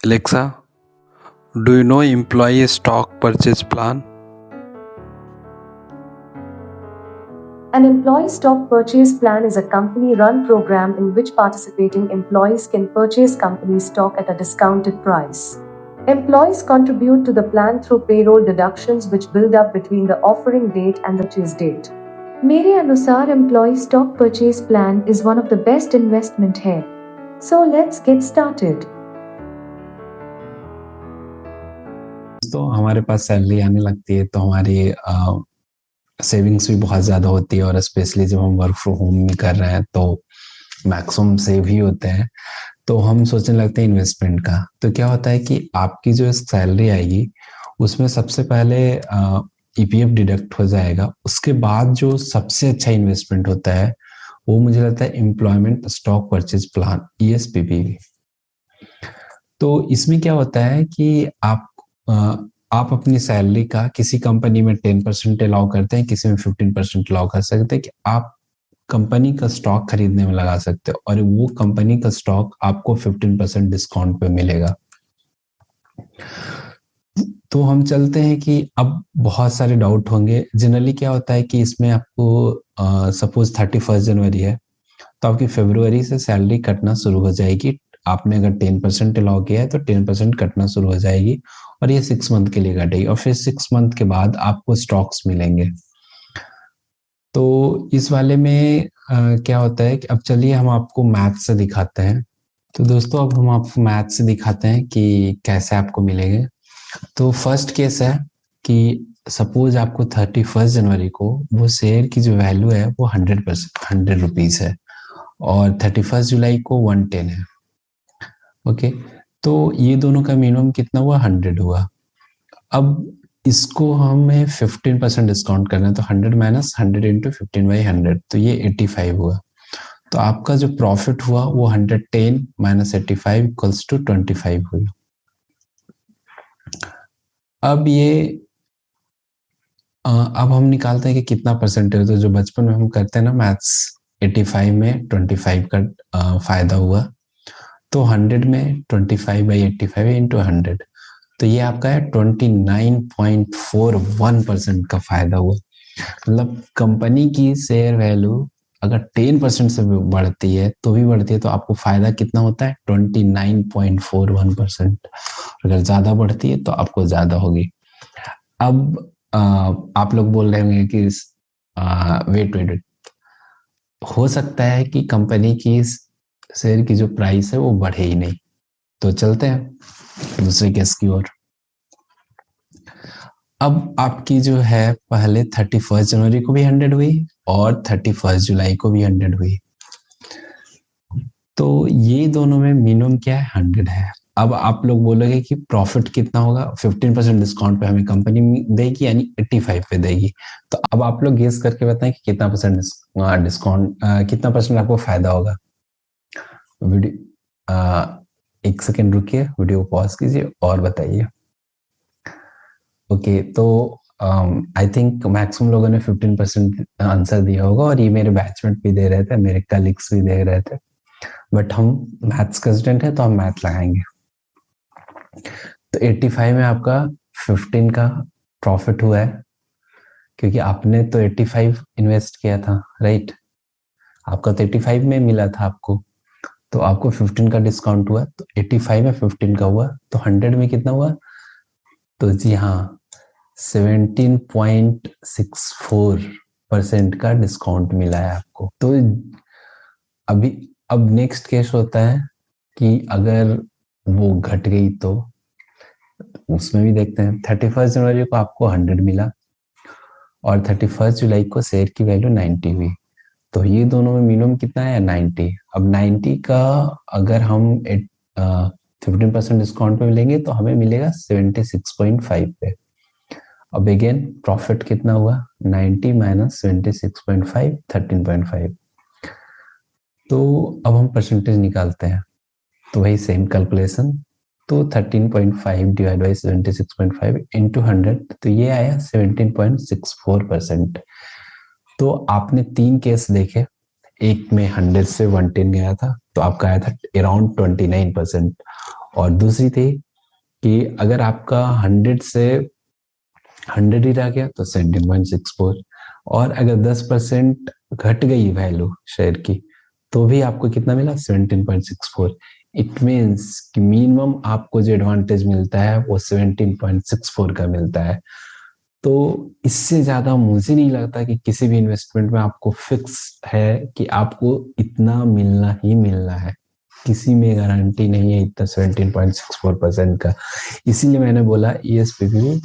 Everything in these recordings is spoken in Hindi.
Alexa, do you know employee stock purchase plan? An employee stock purchase plan is a company-run program in which participating employees can purchase company stock at a discounted price. Employees contribute to the plan through payroll deductions which build up between the offering date and the purchase date. मेरे अनुसार employee stock purchase plan is one of the best investment है. So let's get started. तो हमारे पास सैलरी आने लगती है तो हमारी सेविंग्स भी बहुत ज़्यादा होती है और स्पेशली जब हम वर्क फ्रॉम होम में कर रहे हैं तो मैक्सिमम सेव ही होते हैं, तो हम सोचने लगते हैं इन्वेस्टमेंट का। तो क्या होता है कि आपकी जो सैलरी आएगी उसमें सबसे पहले ईपीएफ डिडक्ट हो जाएगा। उसके बाद जो सबसे अच्छा इन्वेस्टमेंट होता है वो मुझे लगता है एम्प्लॉयमेंट स्टॉक परचेज प्लान, ईएसपीपी। तो इसमें क्या होता है कि आप अपनी सैलरी का किसी कंपनी में 10% अलाउ करते हैं, किसी में 15% अलाउ कर सकते हैं कि आप कंपनी का स्टॉक खरीदने में लगा सकते हो और वो कंपनी का स्टॉक आपको 15% डिस्काउंट पे मिलेगा। तो हम चलते हैं कि अब बहुत सारे डाउट होंगे। जनरली क्या होता है कि इसमें आपको सपोज 31 जनवरी है तो आपकी फरवरी से सैलरी कटना शुरू हो जाएगी। आपने अगर 10% अलाउ किया है तो 10% कटना शुरू हो जाएगी और ये 6 मंथ के लिए कटेगी और फिर 6 मंथ के बाद आपको स्टॉक्स मिलेंगे। तो इस वाले में क्या होता है कि अब चलिए हम आपको मैथ से दिखाते हैं। तो दोस्तों अब हम आपको मैथ से दिखाते हैं कि कैसे आपको मिलेंगे। तो फर्स्ट केस है कि सपोज आपको 31 जनवरी को वो शेयर की जो वैल्यू है वो 100 रुपीज है और 31 जुलाई को 110 है। ओके, तो ये दोनों का मिनिमम कितना हुआ? 100 हुआ। अब इसको हमें 15% डिस्काउंट करना है तो 100 माइनस 100 इंटू 15/100 तो ये 85 हुआ। तो आपका जो प्रॉफिट हुआ वो 110 माइनस 85 इक्वल्स टू 25 हुआ। अब अब हम निकालते हैं कि कितना परसेंटेज। तो जो बचपन में हम करते हैं ना मैथ्स, 85 में 25 का फायदा हुआ तो 100 में 25/85 इंटू 100 तो ये आपका है 29.41% का फायदा हुआ। मतलब कंपनी की शेयर वैल्यू अगर 10% से बढ़ती है तो भी बढ़ती है तो आपको फायदा कितना होता है? 29.41%। अगर ज्यादा बढ़ती है तो आपको ज्यादा होगी। अब आप लोग बोल रहे होंगे कि वेट हो सकता है कि कंपनी की शेयर की जो प्राइस है वो बढ़े ही नहीं। तो चलते हैं दूसरे केस की ओर। अब आपकी जो है पहले 31 जनवरी को भी 100 हुई और 31 जुलाई को भी 100 हुई। तो ये दोनों में मिनिमम क्या है? 100 है। अब आप लोग बोलोगे कि प्रॉफिट कितना होगा? 15% डिस्काउंट पे हमें कंपनी देगी यानी 85 पे देगी। तो अब आप लोग गेस करके बताएं कि कितना परसेंट डिस्काउंट, कितना परसेंट आपको फायदा होगा। वीडियो 1 सेकेंड रुकिए, वीडियो पॉज कीजिए और बताइए। ओके, तो आई थिंक मैक्सिमम लोगों ने 15% आंसर दिया होगा और ये मेरे बैचमेट भी दे रहे थे, मेरे कलीग्स भी दे रहे थे, बट हम मैथ्स का स्टूडेंट है तो हम मैथ लगाएंगे। तो 85 में आपका 15 का प्रॉफिट हुआ है क्योंकि आपने तो 85 इन्वेस्ट किया था, राइट? आपका तो 85 में मिला था आपको, तो आपको 15 का डिस्काउंट हुआ तो 85 में 15 का हुआ तो 100 में कितना हुआ? तो जी हाँ, 17.64% का डिस्काउंट मिला है आपको। तो अब नेक्स्ट केस होता है कि अगर वो घट गई तो उसमें भी देखते हैं। 31 जनवरी को आपको 100 मिला और 31 जुलाई को शेयर की वैल्यू 90 हुई। तो ये दोनों में मिनिमम कितना है? 90। अब 90 का अगर हम 15% डिस्काउंट पे मिलेंगे तो हमें मिलेगा 76.5 पे। अब अगेन प्रॉफिट कितना हुआ? 90 माइनस 76.5 13.5। तो अब हम परसेंटेज निकालते हैं तो वही सेम कैलकुलेशन। तो 13.5 डिवाइड बाई 76.5 इंटू 100 तो ये आया 17.64%। तो आपने 3 केस देखे, एक में 100 से 110 गया था तो आपका आया था अराउंड 29% और दूसरी थी कि अगर आपका 100 से 100 ही रह गया तो 17.64, और अगर 10% घट गई वैल्यू शेयर की तो भी आपको कितना मिला, 17.64। इट मीन्स कि मिनिमम आपको जो एडवांटेज मिलता है वो 17.64 का मिलता है। तो इससे ज्यादा मुझे नहीं लगता कि किसी भी इन्वेस्टमेंट में आपको फिक्स है कि आपको इतना मिलना ही मिलना है। किसी में गारंटी नहीं है इतना 17.64% का। इसीलिए मैंने बोला ESPP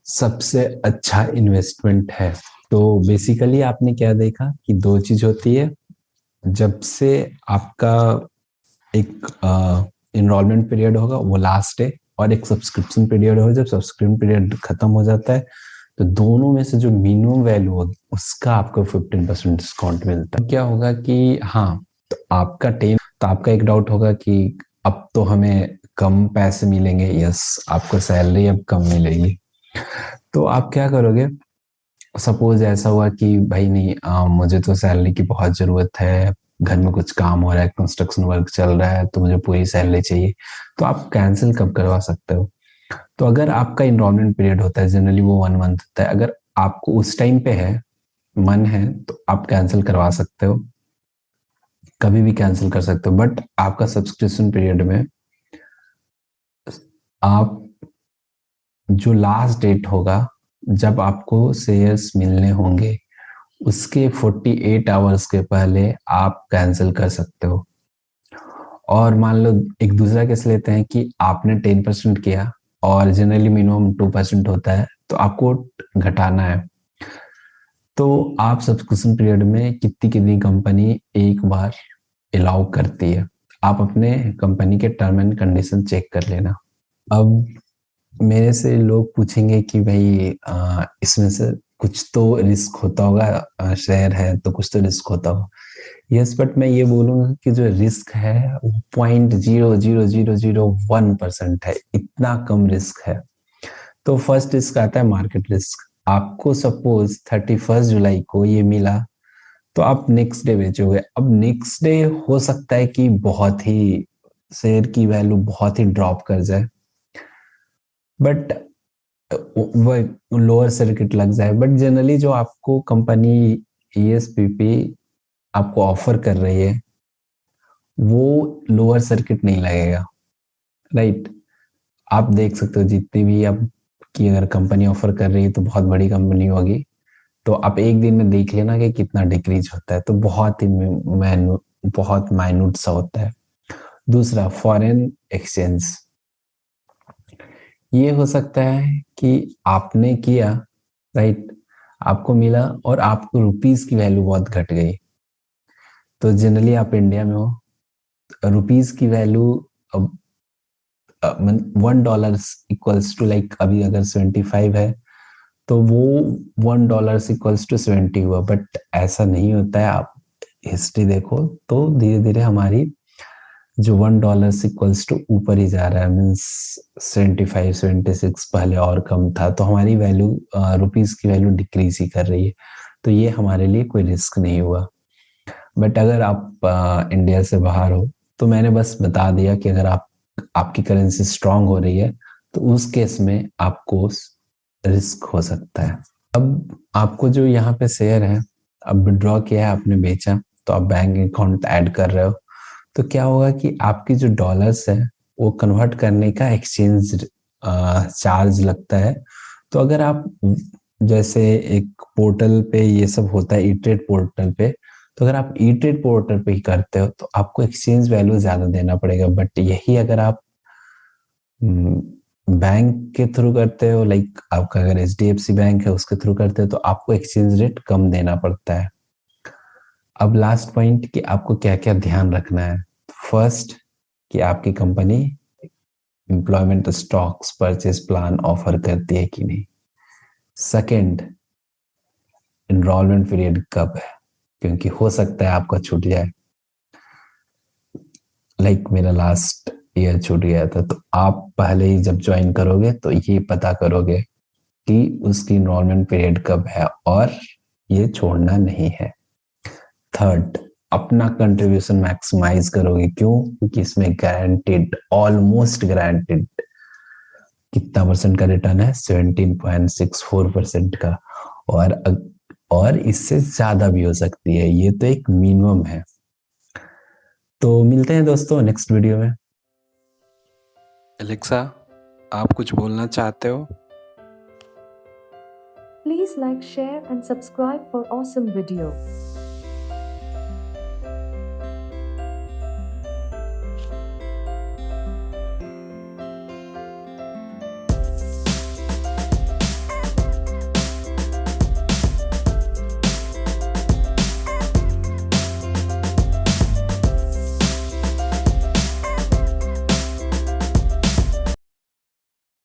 सबसे अच्छा इन्वेस्टमेंट है। तो बेसिकली आपने क्या देखा कि दो चीज होती है, जब से आपका एक इनरोलमेंट पीरियड होगा वो लास्ट है, और एक सब्सक्रिप्शन पीरियड होगा। जब सब्सक्रिप्शन पीरियड खत्म हो जाता है तो दोनों में से जो मिनिमम वैल्यू होगी उसका आपको 15% डिस्काउंट मिलता है। क्या होगा कि हाँ, तो आपका एक डाउट होगा कि अब तो हमें कम पैसे मिलेंगे। यस, आपको सैलरी अब कम मिलेगी। तो आप क्या करोगे, सपोज ऐसा हुआ कि भाई नहीं, मुझे तो सैलरी की बहुत जरूरत है, घर में कुछ काम हो रहा है, कंस्ट्रक्शन वर्क चल रहा है, तो मुझे पूरी सैलरी चाहिए। तो आप कैंसिल कब करवा सकते हो? तो अगर आपका इनरोलमेंट पीरियड होता है, जनरली वो 1 मंथ होता है, अगर आपको उस टाइम पे मन है तो आप कैंसिल करवा सकते हो, कभी भी कैंसिल कर सकते हो। बट आपका सब्सक्रिप्शन पीरियड में आप जो लास्ट डेट होगा जब आपको शेयर्स मिलने होंगे उसके 48 आवर्स के पहले आप कैंसिल कर सकते हो। और मान लो एक दूसरा केस लेते हैं कि आपने 10% किया और जनरली मिनिमम 2% होता है, तो आपको घटाना है। तो आप सब्सक्रिप्शन पीरियड में कितनी कितनी कंपनी एक बार अलाउ करती है, आप अपने कंपनी के टर्म एंड कंडीशन चेक कर लेना। अब मेरे से लोग पूछेंगे कि भाई इसमें से कुछ तो रिस्क होता होगा, शेयर है तो कुछ तो रिस्क होता होगा। यस, बट मैं ये बोलूंगा कि जो रिस्क है वो 0.00001% है, इतना कम रिस्क है। तो फर्स्ट रिस्क आता है मार्केट रिस्क। आपको सपोज 31 जुलाई को ये मिला तो आप नेक्स्ट डे बेचोगे। अब नेक्स्ट डे हो सकता है कि बहुत ही शेयर की वैल्यू बहुत ही ड्रॉप कर जाए, बट वो लोअर सर्किट लग जाए। बट जनरली जो आपको कंपनी ESPP आपको ऑफर कर रही है वो लोअर सर्किट नहीं लगेगा, राइट। आप देख सकते हो जितनी भी आपकी अगर कंपनी ऑफर कर रही है तो बहुत बड़ी कंपनी होगी, तो आप एक दिन में देख लेना कि कितना डिक्रीज होता है, तो बहुत माइन्यूट सा होता है। दूसरा, फॉरेन एक्सचेंज। ये हो सकता है कि आपने किया, राइट, आपको मिला और आपको रुपीस की वैल्यू बहुत घट गई। तो जनरली आप इंडिया में हो, रुपीस की वैल्यू अब $1 इक्वल्स टू लाइक अभी अगर 75 है तो वो $1 इक्वल्स टू 70 हुआ। बट ऐसा नहीं होता है, आप हिस्ट्री देखो तो धीरे धीरे हमारी जो $1 इक्वल्स टू ऊपर ही जा रहा है, मीन्स 75 76 पहले और कम था, तो हमारी वैल्यू रुपीस की वैल्यू डिक्रीज ही कर रही है। तो ये हमारे लिए कोई रिस्क नहीं हुआ। बट अगर आप इंडिया से बाहर हो तो मैंने बस बता दिया कि अगर आपकी करेंसी स्ट्रांग हो रही है तो उस केस में आपको रिस्क हो सकता है। अब आपको जो यहाँ पे शेयर है, अब विड्रॉ किया है, आपने बेचा, तो आप बैंक अकाउंट ऐड कर रहे हो, तो क्या होगा कि आपकी जो डॉलर्स है वो कन्वर्ट करने का एक्सचेंज चार्ज लगता है। तो अगर आप जैसे एक पोर्टल पे ये सब होता है, E-Trade पोर्टल पे, तो अगर आप E-Trade पोर्टल पे ही करते हो तो आपको एक्सचेंज वैल्यू ज्यादा देना पड़ेगा। बट यही अगर आप बैंक के थ्रू करते हो, लाइक आपका अगर HDFC बैंक है उसके थ्रू करते हो, तो आपको एक्सचेंज रेट कम देना पड़ता है। अब लास्ट पॉइंट कि आपको क्या क्या ध्यान रखना है। फर्स्ट, कि आपकी company employment stocks purchase plan offer करती है कि नहीं। सेकंड, एनरोलमेंट पीरियड कब है, क्योंकि हो सकता है आपका छूट जाए, लाइक मेरा लास्ट ईयर छूट गया था। तो आप पहले ही जब ज्वाइन करोगे तो ये पता करोगे कि उसकी एनरोलमेंट पीरियड कब है और ये छोड़ना नहीं है। थर्ड, अपना कंट्रीब्यूशन मैक्सिमाइज करोगे। क्यों? क्योंकि इसमें गारंटेड, ऑलमोस्ट गारंटेड कितना परसेंट का रिटर्न है? 17.64% का। और इससे ज्यादा भी हो सकती है, ये तो एक मिनिमम है। तो मिलते हैं दोस्तों नेक्स्ट वीडियो में। एलेक्सा, आप कुछ बोलना चाहते हो? Please like, share and subscribe for awesome video.